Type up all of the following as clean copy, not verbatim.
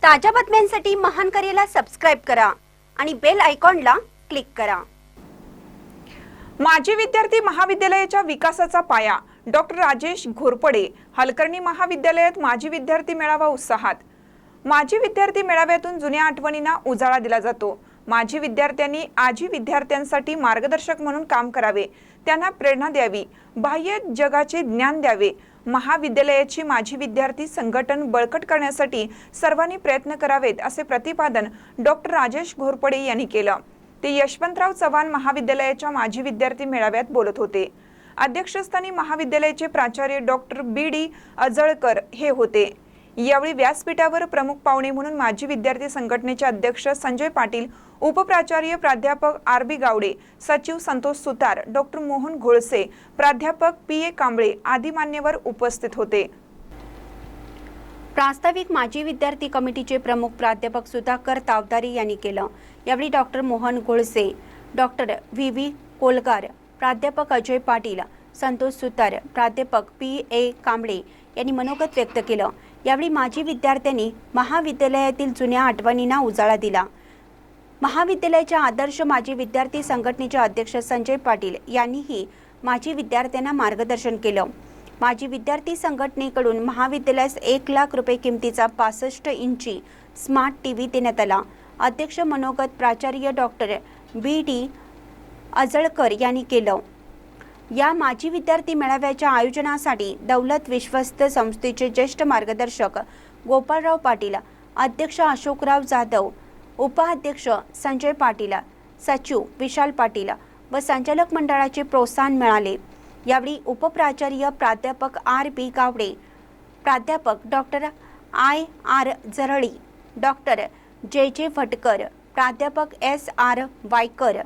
ताज्या बातम्यांसाठी महानकरेला सबस्क्राइब करा आणि बेल आयकॉनला क्लिक करा। माजी विद्यार्थी महाविद्यालयाच्या विकासाचा पाया डॉक्टर राजेश घोरपडे हलकर्णी महाविद्यालयात माजी विद्यार्थी मेळावा उत्साहात। माजी विद्यार्थी मेळाव्यातून जुन्या आठवणींना उजाळा दिला जातो। माजी विद्यार्थ्यांनी आजी विद्यार्थ्यांसाठी मार्गदर्शक म्हणून काम करावे, त्यांना प्रेरणा द्यावी, बाह्य जगाचे ज्ञान द्यावे। महाविद्यालयाची माजी विद्यार्थी संघटन बळकट करण्यासाठी सर्वांनी प्रयत्न करावेत असे प्रतिपादन डॉक्टर राजेश घोरपडे यांनी केलं। ते यशवंतराव चव्हाण महाविद्यालयाच्या माजी विद्यार्थी मेळाव्यात बोलत होते। अध्यक्षस्थानी महाविद्यालयाचे प्राचार्य डॉक्टर बी.डी. अजळकर हे होते। यावेळी व्यासपीठावर प्रमुख पाहुणे म्हणून माजी विद्यार्थी संघटनेचे अध्यक्ष संजय पाटील, उपप्राचार्य प्राध्यापक आर.बी. गावडे, सचिव संतोष सुतार, डॉक्टर मोहन घोळसे, प्राध्यापक पी.ए. कांबळे आदी मान्यवर उपस्थित होते। प्रास्ताविक माजी विद्यार्थी कमिटीचे प्रमुख प्राध्यापक सुधाकर तावदारी यांनी केलं। यावेळी डॉक्टर मोहन घोळसे, डॉक्टर व्ही.व्ही. कोलगार, प्राध्यापक अजय पाटील, संतोष सुतार, प्राध्यापक पी.ए. कांबळे यांनी मनोगत व्यक्त केलं। यावेळी माजी विद्यार्थ्यांनी महाविद्यालयातील जुन्या आठवणींना उजाळा दिला। महाविद्यालयाच्या आदर्श माजी विद्यार्थी संघटनेचे अध्यक्ष संजय पाटील यांनीही माजी विद्यार्थ्यांना मार्गदर्शन केलं। माजी विद्यार्थी संघटनेकडून महाविद्यालयास 1 लाख रुपये किमतीचा 65 इंची स्मार्ट टीव्ही देण्यात आला। अध्यक्ष मनोगत प्राचार्य डॉक्टर बी.डी. अजळकर यांनी केलं। या माजी विद्यार्थी मेळाव्याच्या आयोजनासाठी दौलत विश्वस्त संस्थेचे ज्येष्ठ मार्गदर्शक गोपाळराव पाटील, अध्यक्ष अशोकराव जाधव, उपाध्यक्ष संजय पाटील, सचिव विशाल पाटील व संचालक मंडळाचे प्रोत्साहन मिळाले। यावेळी उपप्राचार्य प्राध्यापक आर.बी. गावडे, प्राध्यापक doctor I R. Jarali, doctor J J. Bhatkar, प्राध्यापक एस.आर. वायकर,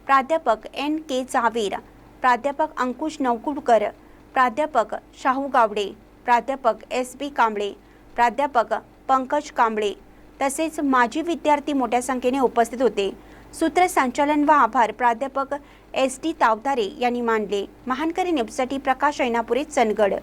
प्राध्यापक एन.के. जावीर, प्राध्यापक अंकुश नवकुडकर, प्राध्यापक शाहू गावडे, प्राध्यापक एस.बी. कांबळे, प्राध्यापक पंकज कांबळे तसेच माजी विद्यार्थी मोठ्या संख्येने उपस्थित होते। सूत्रसंचालन व आभार प्राध्यापक एस.डी. तावदारे यांनी मानले। महानकरी न्यूजसाठी प्रकाश ऐनापुरे, चंदगड।